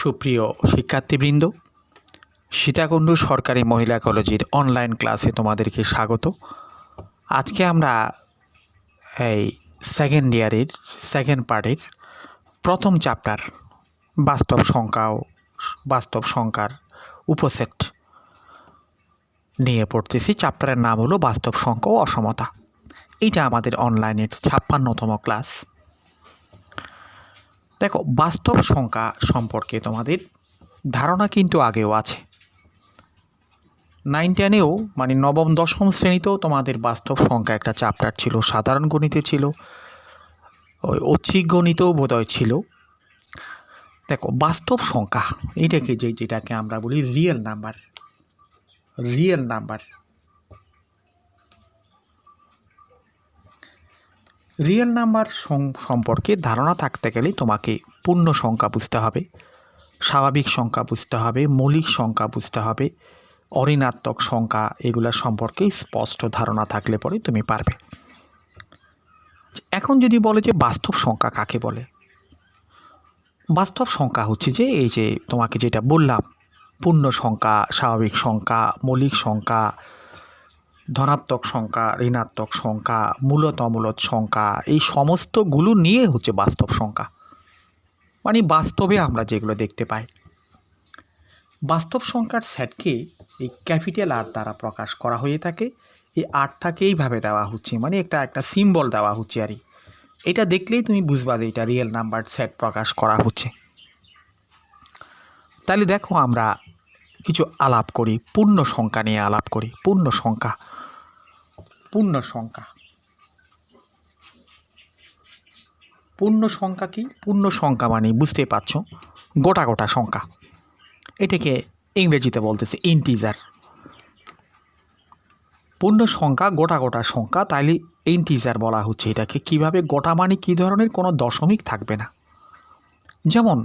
সুপ্রিয় শিক্ষার্থীবৃন্দ, সীতাকুণ্ড সরকারি মহিলা কলেজের অনলাইন ক্লাসে তোমাদেরকে স্বাগত। আজকে আমরা এই সেকেন্ড ইয়ারের সেকেন্ড পার্টের প্রথম চ্যাপ্টার বাস্তব সংখ্যার উপসেট নিয়ে পড়তেছি। চ্যাপ্টারের নাম হলো বাস্তব সংখ্যা ও অসমতা। এইটা আমাদের অনলাইনের 56তম ক্লাস। দেখো, বাস্তব সংখ্যা সম্পর্কে তোমাদের ধারণা কিন্তু আগেও আছে। 9-10-এও মানে নবম দশম শ্রেণীতেও তোমাদের বাস্তব সংখ্যা একটা চ্যাপ্টার ছিল, সাধারণ গণিতে ছিল, ওই ঐচ্ছিক গণিতেও বোধহয় ছিল। দেখো, বাস্তব সংখ্যা এইটাকে যেটাকে আমরা বলি রিয়েল নাম্বার। রিয়েল নাম্বার সম্পর্কে ধারণা থাকতে গেলে তোমাকে পূর্ণ সংখ্যা বুঝতে হবে, স্বাভাবিক সংখ্যা বুঝতে হবে, মৌলিক সংখ্যা বুঝতে হবে, অঋণাত্মক সংখ্যা, এগুলা সম্পর্কে স্পষ্ট ধারণা থাকলে পরে তুমি পারবে। এখন যদি বলে যে বাস্তব সংখ্যা কাকে বলে, বাস্তব সংখ্যা হচ্ছে যে এই যে তোমাকে যেটা বললাম, পূর্ণ সংখ্যা, স্বাভাবিক সংখ্যা, মৌলিক সংখ্যা, ধনাত্মক সংখ্যা, ঋণাত্মক সংখ্যা, মূলত অমূলত সংখ্যা, এই সমস্তগুলো নিয়ে হচ্ছে বাস্তব সংখ্যা। মানে বাস্তবে আমরা যেগুলো দেখতে পাই। বাস্তব সংখ্যার সেটকে এই ক্যাপিটাল আর দ্বারা প্রকাশ করা হয়ে থাকে। এই আরটাকে এইভাবে দেওয়া হচ্ছে, মানে একটা সিম্বল দেওয়া হচ্ছে। আর এটা দেখলেই তুমি বুঝবা যে এটা রিয়েল নাম্বার সেট প্রকাশ করা হচ্ছে। তাহলে দেখো, আমরা কিছু আলাপ করি, পূর্ণ সংখ্যা নিয়ে আলাপ করি। পূর্ণ সংখ্যা কি? পূর্ণ সংখ্যা মানে বুঝতেই পারছো, গোটা সংখ্যা। এটাকে ইংরেজিতে বলতেছে ইন্টিজার। পূর্ণ সংখ্যা গোটা সংখ্যা, তাইলে ইন্টিজার বলা হচ্ছে এটাকে। কিভাবে? গোটা মানে কী ধরনের? কোনো দশমিক থাকবে না। যেমন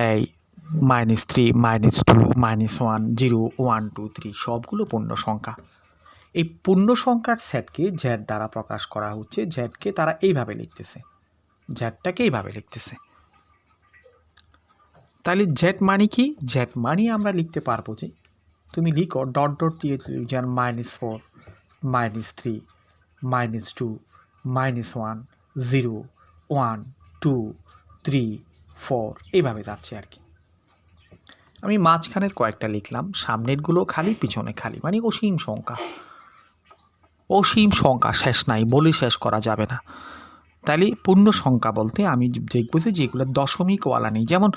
এই -3, -2, -1, 0, 1, 2, 3 সবগুলো পূর্ণ সংখ্যা। এই পূর্ণ সংখ্যার সেটকে জেড দ্বারা প্রকাশ করা হচ্ছে। জেডকে তারা এইভাবে লিখতেছে, জেডটাকে এইভাবে লিখতেছে। তাহলে জেড মানে কি? জেড মানে আমরা লিখতে পারবো যে, তুমি লিখো ডট দিয়ে, যেমন -4, -3, -2, -1, 0, 1, 2, 3, 4 এইভাবে যাচ্ছে আর কি। আমি মাঝখানের কয়েকটা লিখলাম, সামনেরগুলো খালি, পিছনে খালি, মানে অসীম সংখ্যা, শেষ নাই, বলে শেষ করা যাবে না। তাহলে পূর্ণ সংখ্যা বলতে আমি দেখব যে যেগুলো দশমিকওয়ালা নেই, যেমন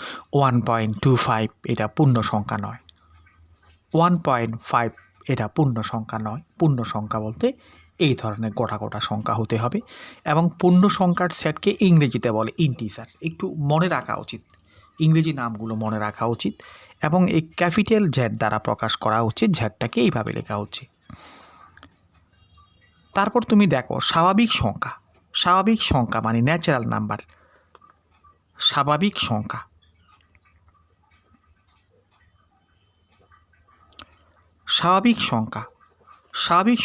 1.25 এটা পূর্ণ সংখ্যা নয়, 1.5 এটা পূর্ণ সংখ্যা নয়। পূর্ণ সংখ্যা বলতে এই ধরনের গোটা সংখ্যা হতে হবে। এবং পূর্ণ সংখ্যার সেটকে ইংরেজিতে বলে ইন্টিজার। একটু মনে রাখা উচিত, ইংরেজি নামগুলো মনে রাখা উচিত। এবং এই ক্যাপিটাল জেড দ্বারা প্রকাশ করা হচ্ছে, জেডটাকে এইভাবে লেখা হচ্ছে। তারপর তুমি দেখো স্বাভাবিক সংখ্যা মানে ন্যাচারাল নাম্বার। স্বাভাবিক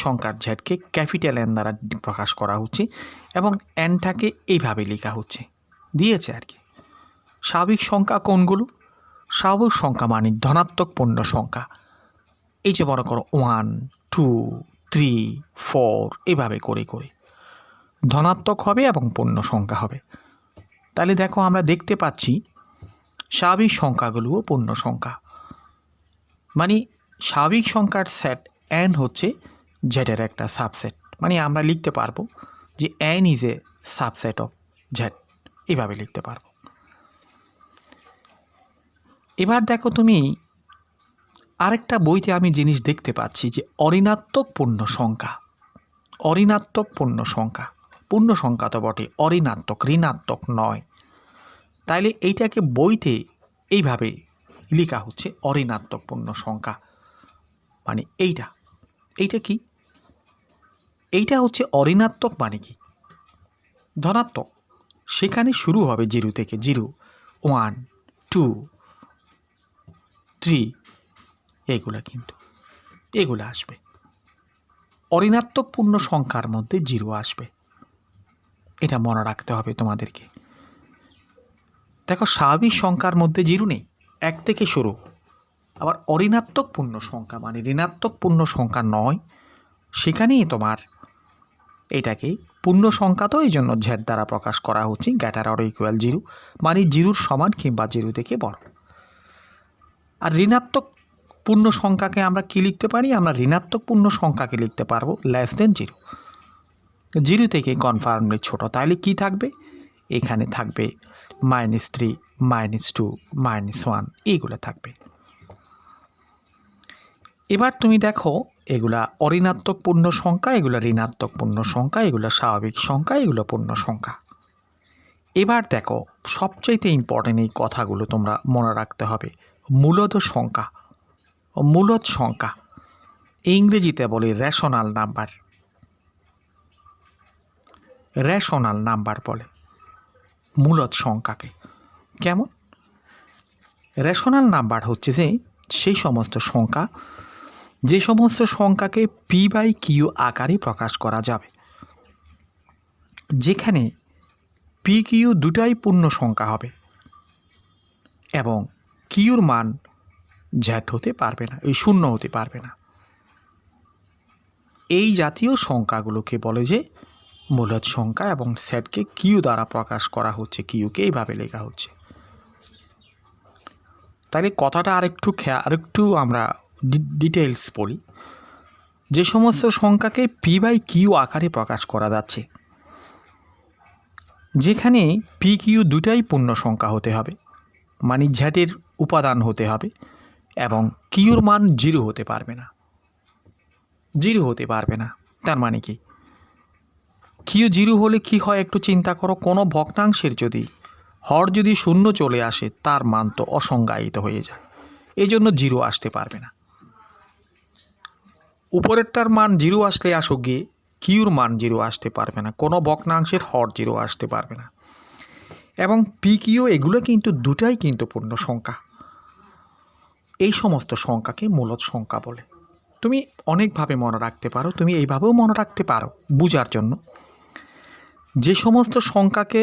সংখ্যার জেডকে ক্যাপিটাল এন দ্বারা প্রকাশ করা হচ্ছে এবং এনটাকে এইভাবে লেখা হচ্ছে, দিয়েছে আর কি। স্বাভাবিক সংখ্যা কোনগুলো? স্বাভাবিক সংখ্যা মানে ধনাত্মক পূর্ণ সংখ্যা। এই যে মনে করো 1, 2, 3, 4 এভাবে করে ধনাত্মক হবে এবং পূর্ণ সংখ্যা হবে। তাহলে দেখো, আমরা দেখতে পাচ্ছি স্বাভাবিক সংখ্যাগুলোও পূর্ণ সংখ্যা। মানে স্বাভাবিক সংখ্যার সেট এন হচ্ছে জেডের একটা সাবসেট। মানে আমরা লিখতে পারবো যে N is a subset of Z, এভাবে লিখতে পারবো। এবার দেখো, তুমি আরেকটা বইতে আমি জিনিস দেখতে পাচ্ছি যে অঋণাত্মক পূর্ণ সংখ্যা। পূর্ণ সংখ্যা তো বটে, অঋণাত্মক, ঋণাত্মক নয়। তাইলে এইটাকে বইতে এইভাবে লেখা হচ্ছে অঋণাত্মক পূর্ণ সংখ্যা। মানে এইটা কি? এইটা হচ্ছে অঋণাত্মক মানে কি? ধনাত্মক, সেখানে শুরু হবে 0 থেকে, 0, 1, 2, 3 এগুলো আসবে। অঋণাত্মক পূর্ণ সংখ্যার মধ্যে 0 আসবে, এটা মনে রাখতে হবে তোমাদেরকে। দেখো স্বাভাবিক সংখ্যার মধ্যে জিরো নেই, 1 থেকে শুরু। আবার অঋণাত্মক পূর্ণ সংখ্যা মানে ঋণাত্মক পূর্ণ সংখ্যা নয়, সেখানেই তোমার এটাকে পূর্ণ সংখ্যা, তো এই জন্য জেড দ্বারা প্রকাশ করা হচ্ছে গ্রেটার অর ইকুয়াল জিরো, মানে জিরোর সমান কিংবা জিরো থেকে বড়। আর ঋণাত্মক পূর্ণ সংখ্যাকে আমরা কি লিখতে পারি? আমরা ঋণাত্মক পূর্ণ সংখ্যাকে লিখতে পারবো লেস দেন জিরো, জিরো থেকে কনফার্মলি ছোট। তাহলে কি থাকবে? এখানে থাকবে -3, -2, -1, এইগুলো থাকবে। এবার তুমি দেখো এগুলা অঋণাত্মক পূর্ণ সংখ্যা, এগুলো ঋণাত্মক পূর্ণ সংখ্যা, এগুলো স্বাভাবিক সংখ্যা, এগুলো পূর্ণ সংখ্যা। এবার দেখো সবচাইতে ইম্পর্টেন্ট এই কথাগুলো তোমরা মনে রাখতে হবে। মূলদ সংখ্যা, মূলদ সংখ্যা ইংরেজিতে বলি রেশনাল নাম্বার, রেশনাল নাম্বার বলে মূলদ সংখ্যাকে। কেমন? রেশনাল নাম্বার হচ্ছে যে সেই সমস্ত সংখ্যা, যে সমস্ত সংখ্যাকে p/q আকারে প্রকাশ করা যাবে, যেখানে p/q দুটাই পূর্ণ সংখ্যা হবে এবং কিউর মান জ্যাট হতে পারবে না, এই শূন্য হতে পারবে না। এই জাতীয় সংখ্যাগুলোকে বলে যে মূলদ সংখ্যা, এবং সেটকে কিউ দ্বারা প্রকাশ করা হচ্ছে, কিউকে এইভাবে লেখা হচ্ছে। তাহলে কথাটা আরেকটু আমরা ডিটেলস বলি। যে সমস্ত সংখ্যাকে p/q আকারে প্রকাশ করা যাচ্ছে, যেখানে p/q দুটাই পূর্ণ সংখ্যা হতে হবে, মানে জ্যাটের উপাদান হতে হবে, এবং কিউর মান জিরো হতে পারবে না, জিরো হতে পারবে না। তার মানে কি? কিউ জিরো হলে কি হয় একটু চিন্তা করো। কোনো ভগ্নাংশের যদি হর যদি শূন্য চলে আসে, তার মান তো অসংজ্ঞায়িত হয়ে যায়, এই জন্য জিরো আসতে পারবে না। উপরেরটার মান জিরো আসলে আসুক গিয়ে, কিউর মান জিরো আসতে পারবে না, কোনো ভগ্নাংশের হর জিরো আসতে পারবে না। এবং p/q এগুলো কিন্তু দুটাই কিন্তু পূর্ণ সংখ্যা। এই সমস্ত সংখ্যাকে মূলদ সংখ্যা বলে। তুমি অনেকভাবে মনে রাখতে পারো, তুমি এইভাবেও মনে রাখতে পারো বোঝার জন্য। যে সমস্ত সংখ্যাকে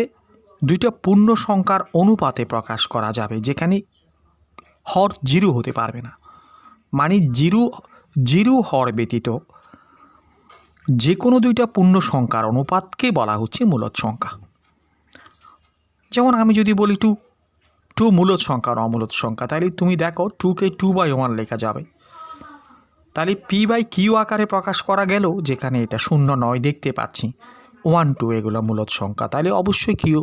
দুইটা পূর্ণ সংখ্যার অনুপাতে প্রকাশ করা যাবে, যেখানে হর জিরো হতে পারবে না, মানে জিরো হর ব্যতীত যে কোনো দুইটা পূর্ণ সংখ্যার অনুপাতকে বলা হচ্ছে মূলদ সংখ্যা। যেমন আমি যদি বলি টু মূলদ সংখ্যা আর অমূলদ সংখ্যা, তাহলে তুমি দেখো 2কে 2/1 লেখা যাবে। তাহলে p/q আকারে প্রকাশ করা গেল, যেখানে এটা 0, 9 দেখতে পাচ্ছি, 1, 2 এগুলো মূলদ সংখ্যা, তাহলে অবশ্যই কিউ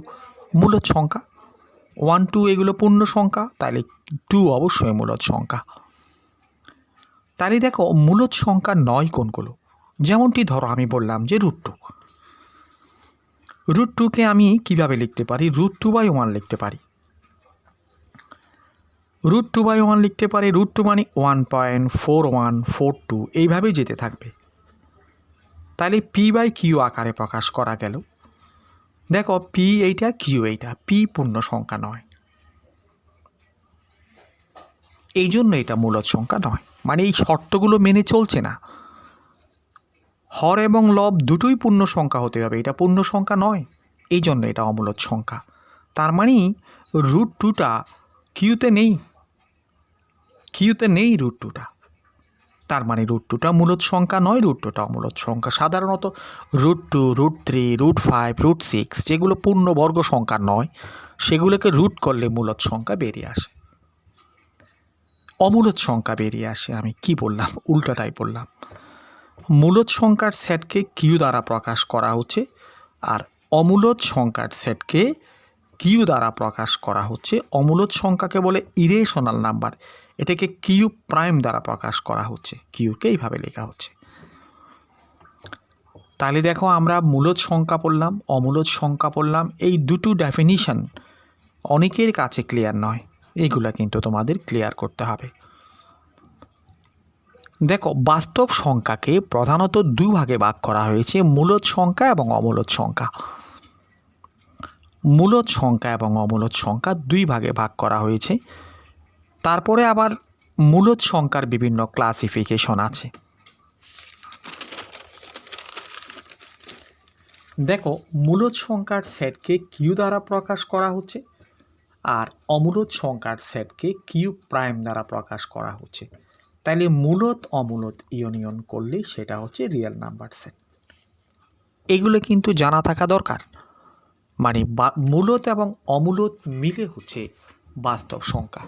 মূলদ সংখ্যা। 1, 2 এগুলো পূর্ণ সংখ্যা, তাহলে 2 অবশ্যই মূলদ সংখ্যা। তাহলে দেখো মূলদ সংখ্যা 9 কোনগুলো? যেমনটি ধরো আমি বললাম যে √2, √2কে আমি কিভাবে লিখতে পারি? √2/1 লিখতে পারি, √2/1 লিখতে পারি। √2 মানে 1.4142 এইভাবেই যেতে থাকবে। তাহলে p/q আকারে প্রকাশ করা গেল। দেখো p এইটা, q এইটা, p পূর্ণ সংখ্যা নয়, এই জন্য এটা মূলদ সংখ্যা নয়, মানে এই শর্তগুলো মেনে চলছে না। হর এবং লব দুটোই পূর্ণ সংখ্যা হতে হবে, এটা পূর্ণ সংখ্যা নয়, এই জন্য এটা অমূলদ সংখ্যা। তার মানে √2টা কিউতে নেই, কিউতে নেই √2টা, তার মানে √2টা মূলদ সংখ্যা নয়, √2টা অমূলদ সংখ্যা। সাধারণত √2, √3, √5, √6 যেগুলো পূর্ণবর্গ সংখ্যা নয়, সেগুলোকে রুট করলে মূলদ সংখ্যা বেরিয়ে আসে, অমূলদ সংখ্যা বেরিয়ে আসে। আমি কি বললাম? উল্টাটাই বললাম। মূলদ সংখ্যার সেটকে কিউ দ্বারা প্রকাশ করা হচ্ছে, আর অমূলদ সংখ্যার সেটকে কিউ দ্বারা প্রকাশ করা হচ্ছে। অমূলদ সংখ্যাকে বলে ইরেশনাল নাম্বার, এটাকে কিউ প্রাইম দ্বারা প্রকাশ করা হচ্ছে, কিউকে এইভাবে লেখা হচ্ছে। তাহলে দেখো আমরা মূলদ সংখ্যা পড়লাম, অমূলদ সংখ্যা পড়লাম, এই দুটো ডেফিনিশন অনেকের কাছে ক্লিয়ার নয়, এইগুলা কিন্তু তোমাদের ক্লিয়ার করতে হবে। দেখো বাস্তব সংখ্যাকে প্রধানত দুই ভাগে ভাগ করা হয়েছে, মূলদ সংখ্যা এবং অমূলদ সংখ্যা। মূলদ সংখ্যা এবং অমূলদ সংখ্যা দুই ভাগে ভাগ করা হয়েছে। তারপরে আবার মূলদ সংখ্যার বিভিন্ন ক্লাসিফিকেশন আছে। দেখো মূলদ সংখ্যার সেটকে কিউ দ্বারা প্রকাশ করা হচ্ছে, আর অমূলত সংখ্যার সেটকে কিউব প্রাইম দ্বারা প্রকাশ করা হচ্ছে। তাইলে মূলত অমূলত ইউনিয়ন করলে সেটা হচ্ছে রিয়েল নাম্বার সেট। এগুলো কিন্তু জানা থাকা দরকার। মানে মূলত এবং অমূলত মিলে হচ্ছে বাস্তব সংখ্যা।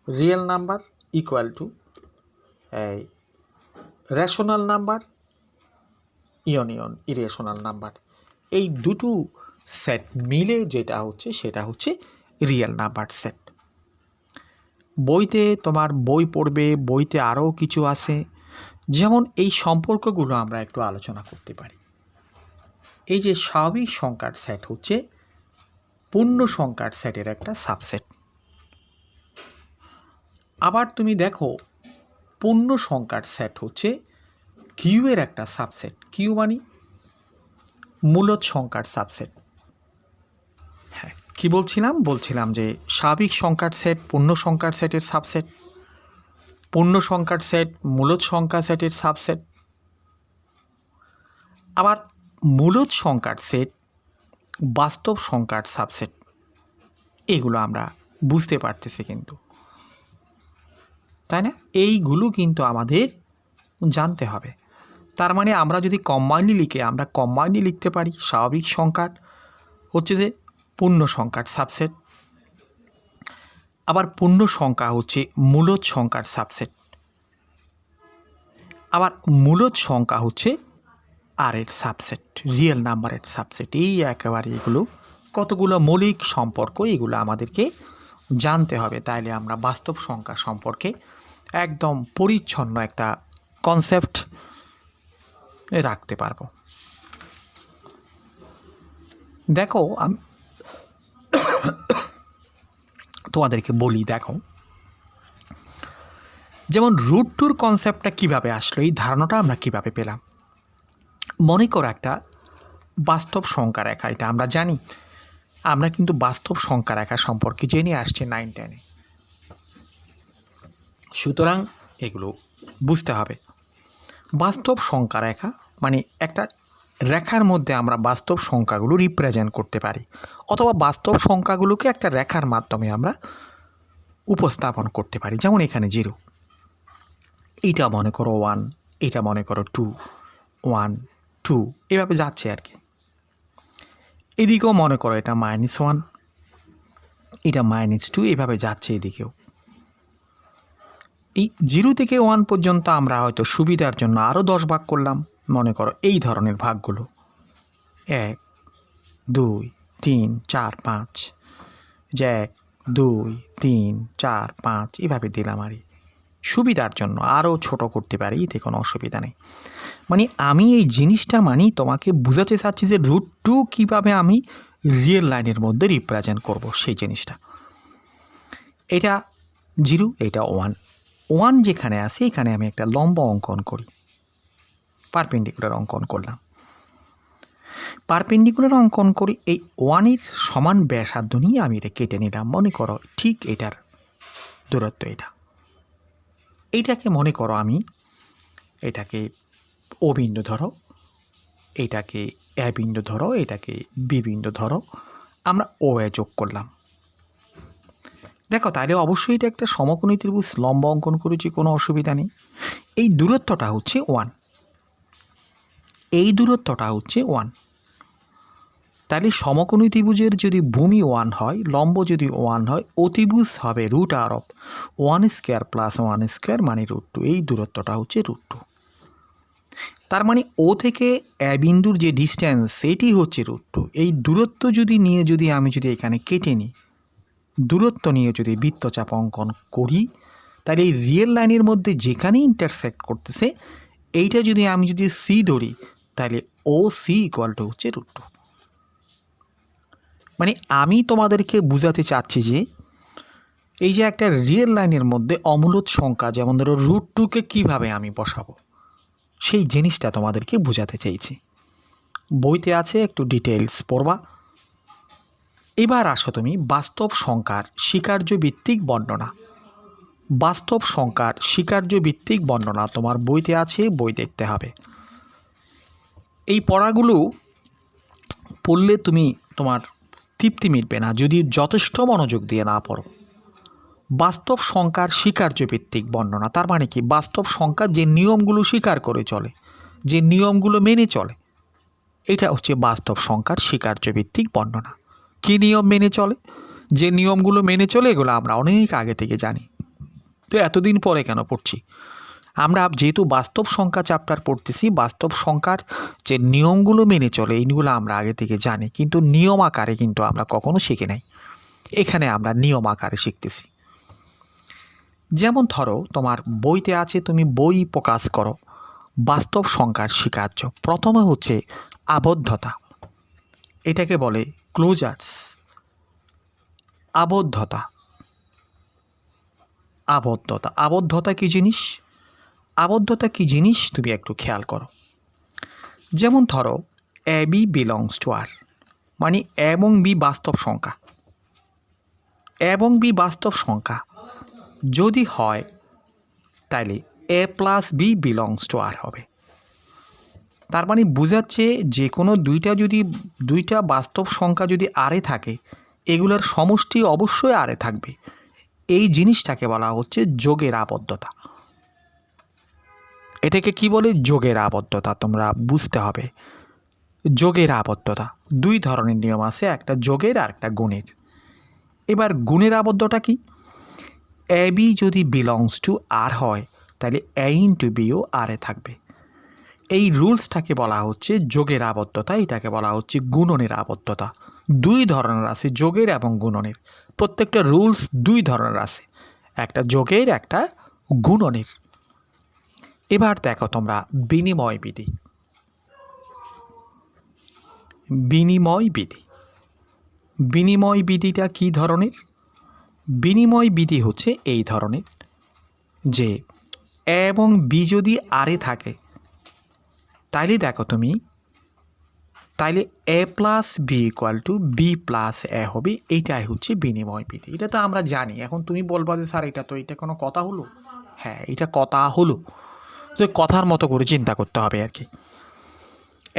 Real number equal to rational number union irrational number, এই দুটো সেট মিলে যেটা হচ্ছে সেটা হচ্ছে রিয়েল নাম্বার সেট। বইতে তোমার বই পড়বে, বইতে আরও কিছু আছে, যেমন এই সম্পর্কগুলো আমরা একটু আলোচনা করতে পারি। এই যে স্বাভাবিক সংখ্যার সেট হচ্ছে পূর্ণ সংখ্যার সেটের একটা সাবসেট। আবার তুমি দেখো পূর্ণ সংখ্যার সেট হচ্ছে কিউয়ের একটা সাবসেট। কিউ মানে মূলত সংখ্যার সাবসেট। হ্যাঁ, কি বলছিলাম যে স্বাভাবিক সংখ্যার সেট পূর্ণ সংখ্যার সেটের সাবসেট, পূর্ণ সংখ্যার সেট মূলত সংখ্যা সেটের সাবসেট। আবার মূলত সংখ্যার সেট বাস্তব সংখ্যার সাবসেট। এগুলো আমরা বুঝতে পারতেছি কিন্তু, তাই না? এইগুলো কিন্তু আমাদের জানতে হবে। তার মানে আমরা যদি কম্বাইনলি লিখতে পারি স্বাভাবিক সংখ্যার হচ্ছে যে পূর্ণ সংখ্যার সাবসেট, আবার পূর্ণ সংখ্যা হচ্ছে মূলত সংখ্যার সাবসেট, আবার মূলত সংখ্যা হচ্ছে আর এর সাবসেট, রিয়েল নাম্বারের সাবসেট। এই একেবারে এগুলো কতগুলো মৌলিক সম্পর্ক, এগুলো আমাদেরকে জানতে হবে। তাইলে আমরা বাস্তব সংখ্যা সম্পর্কে একদম পরিচ্ছন্ন একটা কনসেপ্ট রাখতে পারবো। দেখো আমি তোমাদেরকে বলি, দেখো যেমন রুট টুর কনসেপ্টটা কিভাবে আসলো, এই ধারণাটা আমরা কিভাবে পেলাম। মনে করো একটা বাস্তব সংখ্যা রেখা, এটা আমরা জানি, আমরা কিন্তু বাস্তব সংখ্যা রেখা সম্পর্কে জেনে আসছি 9-10-এ। সুতরাং এগুলো বুঝতে হবে। বাস্তব সংখ্যা রেখা মানে একটা রেখার মধ্যে আমরা বাস্তব সংখ্যাগুলো রিপ্রেজেন্ট করতে পারি, অথবা বাস্তব সংখ্যাগুলোকে একটা রেখার মাধ্যমে আমরা উপস্থাপন করতে পারি। যেমন এখানে 0, এটা মনে করো 1, এটা মনে করো 2, 1 2 এভাবে যাচ্ছে আর কি। এদিকেও মনে করো এটা -1, এটা -2 এভাবে যাচ্ছে এদিকেও। এই 0 থেকে 1 পর্যন্ত আমরা হয়তো সুবিধার জন্য আরও 10 ভাগ করলাম। মনে করো এই ধরনের ভাগগুলো 1 2 3 4 5, যে 1 2 3 4 5 এভাবে দিলাম আর সুবিধার জন্য আরও ছোট করতে পারি, এতে কোনো অসুবিধা নেই। মানে আমি এই জিনিসটা তোমাকে বোঝাতে চাচ্ছি যে রুট টু কীভাবে আমি রিয়েল লাইনের মধ্যে রিপ্রেজেন্ট করব সেই জিনিসটা। এটা 0, এটা 1 যেখানে আছে এখানে আমি একটা লম্ব অঙ্কন করি, পারপেন্ডিকুলার অঙ্কন করলাম। পারপেন্ডিকুলার অঙ্কন করি, এই 1-এর সমান ব্যাসার্ধ নিয়ে আমি এটা কেটে নিলাম। মনে করো ঠিক এটার দূরত্ব এইটাকে মনে করো আমি এটাকে ও বিন্দু ধরো, এটাকে এ বিন্দু ধরো, এটাকে বি বিন্দু ধরো, আমরা ও এ যোগ করলাম। দেখো তাহলে অবশ্যই এটা একটা সমকোণী ত্রিভুজ, লম্ব অঙ্কন করেছি, কোনো অসুবিধা নেই। এই দূরত্বটা হচ্ছে 1, এই দূরত্বটা হচ্ছে 1। তাহলে সমকোণী ত্রিভুজের যদি ভূমি 1 হয়, লম্ব যদি 1 হয়, অতিভুজ হবে √1² + 1² মানে √2। এই দূরত্বটা হচ্ছে √2। তার মানে ও থেকে এ বিন্দুর যে ডিস্টেন্স সেটি হচ্ছে √2। এই দূরত্ব আমি এখানে কেটে নিই, দূরত্ব নিয়ে যদি বৃত্তচাপ অঙ্কন করি, তাহলে এই রিয়েল লাইনের মধ্যে যেখানে ইন্টারসেক্ট করতেছে এইটা আমি যদি সি ধরি, তাহলে ও সি ইকুয়াল টু হচ্ছে √2। মানে আমি তোমাদেরকে বোঝাতে চাচ্ছি যে এই যে একটা রিয়েল লাইনের মধ্যে অমূলত সংখ্যা, যেমন ধরো √2কে কীভাবে আমি বসাবো, সেই জিনিসটা তোমাদেরকে বোঝাতে চাইছি। বইতে আছে, একটু ডিটেলস পড়বা। এবার আসো তুমি বাস্তব সংখ্যার স্বীকার্য ভিত্তিক বর্ণনা। বাস্তব সংখ্যার স্বীকার্য ভিত্তিক বর্ণনা তোমার বইতে আছে, বই দেখতে হবে। এই পড়াগুলো পড়লে তুমি তোমার তৃপ্তি মিটবে না যদি যথেষ্ট মনোযোগ দিয়ে না পড়ো। বাস্তব সংখ্যার স্বীকার্যভিত্তিক বর্ণনা, তার মানে কি বাস্তব সংখ্যা যে নিয়মগুলো স্বীকার করে চলে, যে নিয়মগুলো মেনে চলে, এটা হচ্ছে বাস্তব সংখ্যার স্বীকার্যভিত্তিক বর্ণনা। কী নিয়ম মেনে চলে? যে নিয়মগুলো মেনে চলে এগুলো আমরা অনেক আগে থেকে জানি, তো এতদিন পরে কেন পড়ছি? আমরা যেহেতু বাস্তব সংখ্যা চ্যাপ্টার পড়তেছি, বাস্তব সংখ্যার যে নিয়মগুলো মেনে চলে এইগুলো আমরা আগে থেকে জানি, কিন্তু নিয়ম আকারে কিন্তু আমরা কখনো শিখি নাই। এখানে আমরা নিয়ম আকারে শিখতেছি। যেমন ধরো তোমার বইতে আছে, তুমি বই প্রকাশ করো বাস্তব সংখ্যার স্বীকার্য। প্রথমে হচ্ছে আবদ্ধতা, এটাকে বলে ক্লোজার্স। আবদ্ধতা, আবদ্ধতা, আবদ্ধতা কী জিনিস? আবদ্ধতা কী জিনিস তুমি একটু খেয়াল করো। যেমন ধরো এ বি বিলংস টু আর, মানে এবং বি বাস্তব সংখ্যা, এবং বি বাস্তব সংখ্যা যদি হয় তাইলে A plus B belongs to আর হবে। তার মানে বোঝাচ্ছে যে কোনো দুইটা বাস্তব সংখ্যা যদি আরে থাকে, এগুলোর সমষ্টি অবশ্যই আরে থাকবে। এই জিনিসটাকে বলা হচ্ছে যোগের আবদ্ধতা। এটাকে কি বলে? যোগের আবদ্ধতা। তোমরা বুঝতে হবে যোগের আবদ্ধতা দুই ধরনের নিয়ম আছে, একটা যোগের আর একটা গুণের। এবার গুণের আবদ্ধতা কি? এ বি যদি বিলংস টু আর হয় তাহলে এ ইন্টু বিও আরে থাকবে। এই রুলসটাকে বলা হচ্ছে যোগের আবদ্ধতা, এটাকে বলা হচ্ছে গুণনের আবদ্ধতা। দুই ধরনের আছে, যোগের এবং গুণনের। প্রত্যেকটা রুলস দুই ধরনের আছে, একটা যোগের একটা গুণনের। এবার দেখো তোমরা বিনিময় বিধি। বিনিময় বিধি, বিনিময় বিধিটা কী ধরনের? বিনিময় বিধি হচ্ছে এই ধরনের যে এ এবং বি যদি আরে থাকে তাইলে দেখো তুমি, তাইলে A plus B equal to B plus A হবে। এইটাই হচ্ছে বিনিময় বিধি। এটা তো আমরা জানি। এখন তুমি বলবা যে স্যার এটা কোনো কথা হলো? হ্যাঁ, এটা কথা হলো, তো কথার মতো করে চিন্তা করতে হবে আর কি।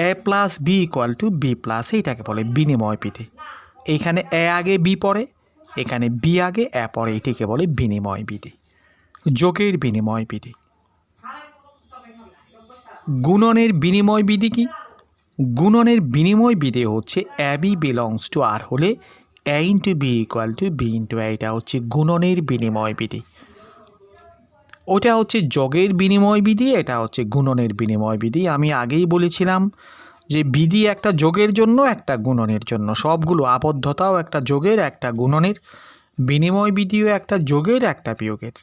A plus B equal to B plus, এইটাকে বলে বিনিময় বিধি। এইখানে এ আগে বি পড়ে, এখানে বি আগে এ পড়ে, এটিকে বলে বিনিময় বিধি, যোগের বিনিময় বিধি। গুণনের বিনিময় বিধি কি? গুণনের বিনিময় বিধি হচ্ছে A B belongs to R হলে A into B equal to B into A, এটা হচ্ছে গুণনের বিনিময় বিধি। ওটা হচ্ছে যোগের বিনিময় বিধি, এটা হচ্ছে গুণনের বিনিময় বিধি। আমি আগেই বলেছিলাম যে বিধি একটা যোগের জন্য, একটা গুণনের জন্য। সবগুলো, আবদ্ধতাও একটা যোগের একটা গুণনের, বিনিময় বিধিও একটা যোগের একটা বিয়োগের।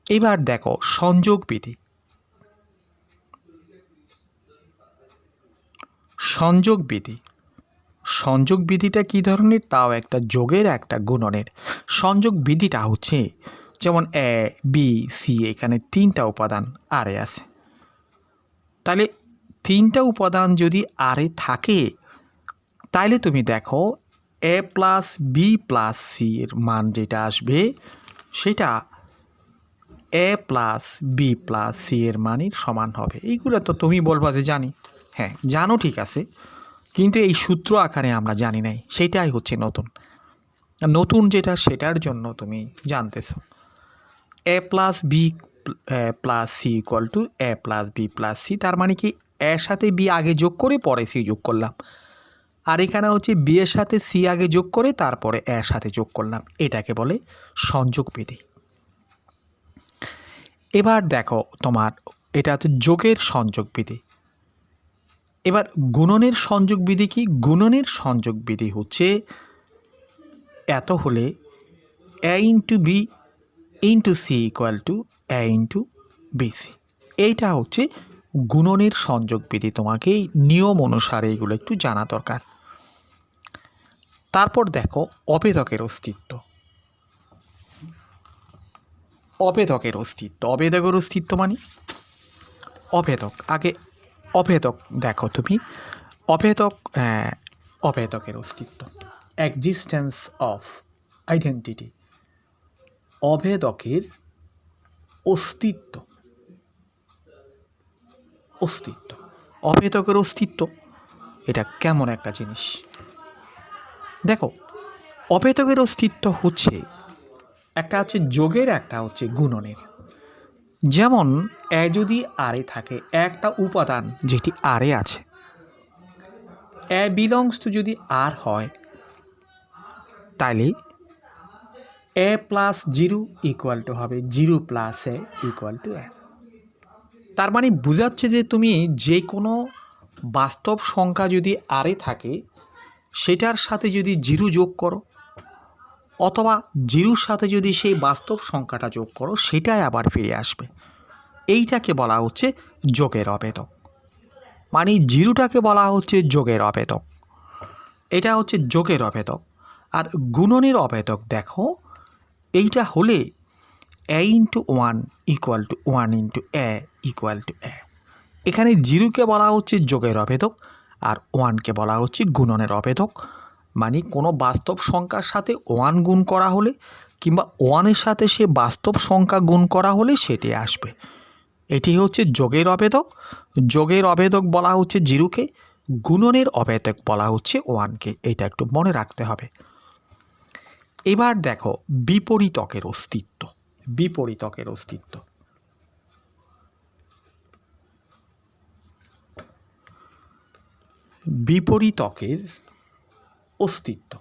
এবার দেখো সংযোগ বিধি। সংযোগ বিধি, সংযোগ বিধিটা কী ধরনের? তাও একটা যোগের একটা গুণনের। সংযোগ বিধিটা হচ্ছে যেমন এ বি সি, এখানে তিনটা উপাদান আরে আছে, তাহলে তিনটা উপাদান যদি আরে থাকে তাইলে তুমি দেখো এ প্লাস বি প্লাস সি এর মান যেটা আসবে সেটা এ প্লাস বি প্লাস সি এর মানের সমান হবে। এইগুলো তো তুমি বলবা যে জানি। হ্যাঁ জানো, ঠিক আছে, কিন্তু এই সূত্র আকারে আমরা জানি নাই, সেটাই হচ্ছে নতুন। নতুন যেটা সেটার জন্য তুমি জানতেছ। A plus B plus C equal to A plus B plus C, তার মানে কি এর সাথে বি আগে যোগ করে পরে সি যোগ করলাম, আর এখানে হচ্ছে বি এর সাথে সি আগে যোগ করে তারপরে এর সাথে যোগ করলাম। এটাকে বলে সংযোগ বিধি। এবার দেখো তোমার এটা হচ্ছে যোগের সংযোগ বিধি। এবার গুণনের সংযোগ বিধি কি? গুণনের সংযোগ বিধি হচ্ছে এত হলে A into B into C equal to A into BC. এইটা হচ্ছে গুণনের সংযোগ বিধি। তোমাকে এই নিয়ম অনুসারে এগুলো একটু জানা দরকার। তারপর দেখো অভেদকের অস্তিত্ব। অভেদকের অস্তিত্ব, অভেদকের অস্তিত্ব মানে অভেদক। আগে অভেদক দেখো তুমি, অভেদক, অভেদকের অস্তিত্ব, এক্সিস্টেন্স অফ আইডেন্টিটি। অভেদকের অস্তিত্ব, অস্তিত্ব, অভেদকের অস্তিত্ব এটা কেমন একটা জিনিস? দেখো অভেদকের অস্তিত্ব হচ্ছে একটা হচ্ছে যোগের, একটা হচ্ছে গুণনের। যেমন এ যদি আরে থাকে, একটা উপাদান যেটি আরে আছে, এ বিলংস টু যদি আর হয়, তাহলে এ প্লাস 0 ইকুয়াল টু হবে 0 প্লাস এ ইকুয়াল টু এ। তার মানে বোঝাচ্ছে যে তুমি যে কোনো বাস্তব সংখ্যা যদি আরে থাকে সেটার সাথে যদি 0 যোগ করো, অথবা 0-র সাথে যদি সেই বাস্তব সংখ্যাটা যোগ করো, সেটাই আবার ফিরে আসবে। এইটাকে বলা হচ্ছে যোগের অভেদক। মানে 0টাকে বলা হচ্ছে যোগের অভেদক। এটা হচ্ছে যোগের অভেদক। আর গুণনের অভেদক দেখো, এইটা হলে A into 1 equal to 1 into A equal to A. এখানে 0কে বলা হচ্ছে যোগের অভেদক, আর 1কে বলা হচ্ছে গুণনের অভেদক। মানে কোনো বাস্তব সংখ্যার সাথে 1 গুণ করা হলে কিংবা 1-এর সাথে সে বাস্তব সংখ্যা গুণ করা হলে সেটি আসবে। এটি হচ্ছে যোগের অভেদক। যোগের অভেদক বলা হচ্ছে 0কে, গুণনের অভেদক বলা হচ্ছে 1কে। এটা একটু মনে রাখতে হবে। এবার দেখো বিপরীতকের অস্তিত্ব। বিপরীতকের অস্তিত্ব, বিপরীতকের অস্তিত্ব।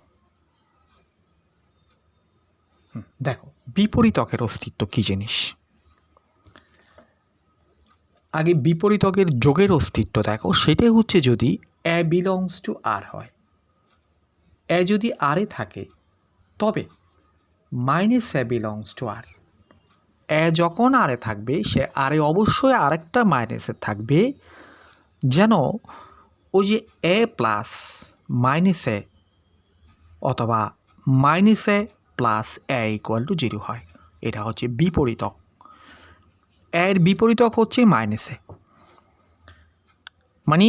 দেখো বিপরীতকের অস্তিত্ব কি জিনিস। আগে বিপরীতকের যোগের অস্তিত্ব দেখো, সেটাই হচ্ছে যদি এ বিলংস টু আর হয়। এ যদি আরে থাকে তবে মাইনাস এ বিলংস টু আর। এ যখন আরে থাকবে সে আরে অবশ্যই আরেকটা মাইনাসে থাকবে, যেন ওই যে এ প্লাস মাইনাস এ অথবা মাইনাস এ প্লাস এ ইকুয়াল টু 0 হয়। এটা হচ্ছে বিপরীতক। এর বিপরীতক হচ্ছে মাইনাসে। মানে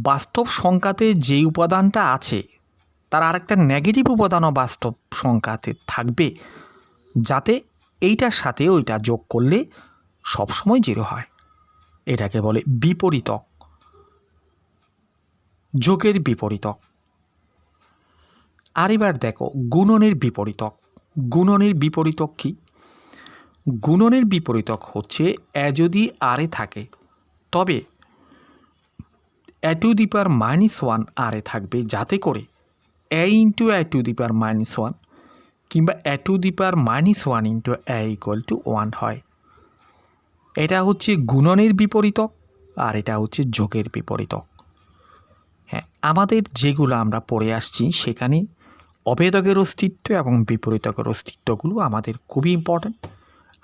বাস্তব সংখ্যাতে যে উপাদানটা আছে তার আরেকটা নেগেটিভ উপাদানও বাস্তব সংখ্যাতে থাকবে, যাতে এইটার সাথে ওইটা যোগ করলে সবসময় 0 হয়। এটাকে বলে বিপরীতক, যোগের বিপরীতক। আর এবার দেখো গুণনের বিপরীতক। গুণনের বিপরীতক কি? গুণনের বিপরীতক হচ্ছে এ যদি আরে থাকে তবে এ টু দি পাওয়ার -1 আরে থাকবে, যাতে করে এ into A to the power -1 কিংবা A to the power -1 into A equal to 1 হয়। এটা হচ্ছে গুণনের বিপরীতক, আর এটা হচ্ছে যোগের বিপরীতক। হ্যাঁ, আমাদের যেগুলো আমরা পড়ে আসছি সেখানে অভেদকের অস্তিত্ব এবং বিপরীতকের অস্তিত্বগুলো আমাদের খুবই ইম্পর্ট্যান্ট।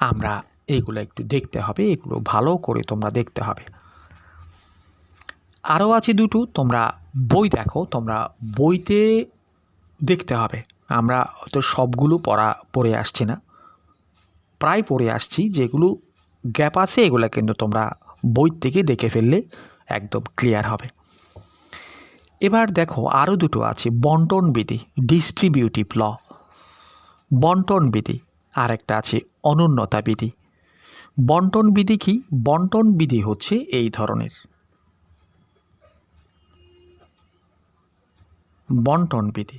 আমরা এগুলো একটু দেখতে হবে, এগুলো ভালো করে তোমরা দেখতে হবে। আরও আছে দুটো, তোমরা বই দেখো, তোমরা বইতে দেখতে হবে। আমরা হয়তো সবগুলো পড়ে আসছি না, প্রায় পড়ে আসছি। যেগুলো গ্যাপ আছে এগুলো কিন্তু তোমরা বই থেকে দেখে ফেললে একদম ক্লিয়ার হবে। এবার দেখো আরও দুটো আছে, বন্টন বিধি, ডিস্ট্রিবিউটিভ ল, বন্টন বিধি, আর একটা আছে অনুন্নতা বিধি। বন্টন বিধি কি? বন্টন বিধি হচ্ছে এই ধরনের। বন্টন বিধি,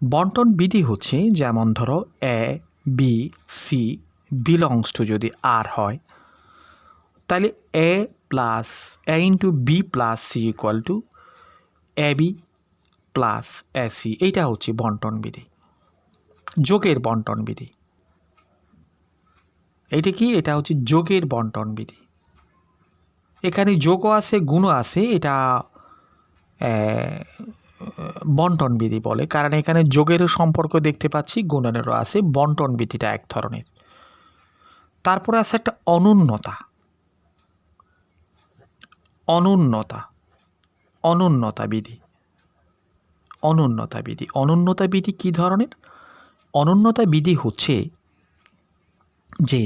বন্টন বিধি হচ্ছে যেমন ধরো A B C belongs to যদি আর হয়, তাহলে A plus A into B plus C equal to A B plus A C. এইটা হচ্ছে বন্টন বিধি, যোগের বন্টন বিধি। এইটা কি? এটা হচ্ছে যোগের বন্টন বিধি। এখানে যোগও আছে, গুণও আছে। এটা বন্টন বিধি বলে, কারণ এখানে যোগেরও সম্পর্ক দেখতে পাচ্ছি, গুণনেরও আছে। বন্টন বিধিটা এক ধরনের। তারপরে আছে একটা অনুন্নতা। অনুন্নতা, অনুন্নতা বিধি, অনুন্নতা বিধি। অনুন্নতা বিধি কী ধরনের? অনুন্নতা বিধি হচ্ছে যে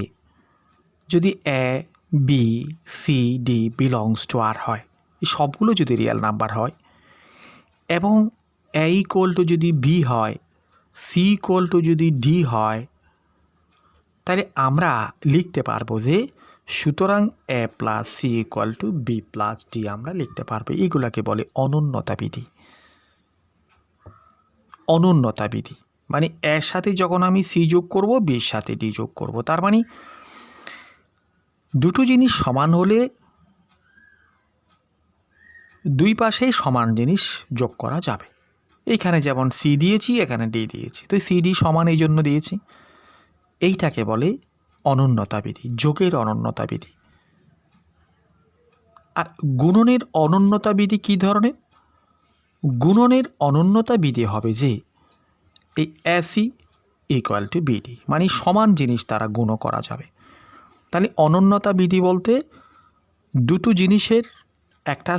যদি A B C D belongs to R হয়, এই সবগুলো যদি রিয়েল নাম্বার হয় এবং এ ইকুয়াল টু যদি বি হয়, সি ইকুয়াল টু যদি ডি হয়, তাহলে আমরা লিখতে পারবো যে সুতরাং A plus C equal to B plus D আমরা লিখতে পারবো। এইগুলাকে বলে অনুন্নতা বিধি। অনুন্নতা বিধি, মানে এর সাথে যখন আমি সি যোগ করব, বির সাথে ডি যোগ করব, তার মানে দুটো জিনিস সমান হলে দুই পাশেই সমান জিনিস যোগ করা যাবে। এইখানে যেমন সি দিয়েছি, এখানে ডি দিয়েছি, তো সি ডি সমান এই জন্য দিয়েছি। এইটাকে বলে অনুন্নতা বিধি, যোগের অনুন্নতা বিধি। আর গুণনের অনুন্নতা বিধি কী ধরনের? গুণনের অনুন্নতা বিধি হবে যে এই এসি ইকুয়াল টু বিডি, মানে সমান জিনিস তারা গুণ করা যাবে। তাহলে অনুন্নতা বিধি বলতে দুটো জিনিসের একটা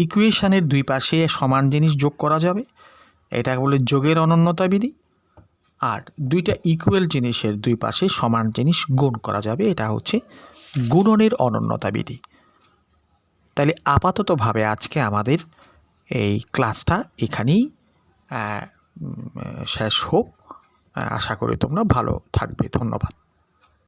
ইকুয়েশানের দুই পাশে সমান জিনিস যোগ করা যাবে, এটা বলে যোগের অনুন্নতা বিধি। আর দুইটা ইকুয়াল জিনিসের দুই পাশে সমান জিনিস গুণ করা যাবে, এটা হচ্ছে গুণনের অনুন্নতা বিধি। তাহলে আপাততভাবে আজকে আমাদের এই ক্লাসটা এখানেই শেষ হোক। আশা করি তোমরা ভালো থাকবে। ধন্যবাদ।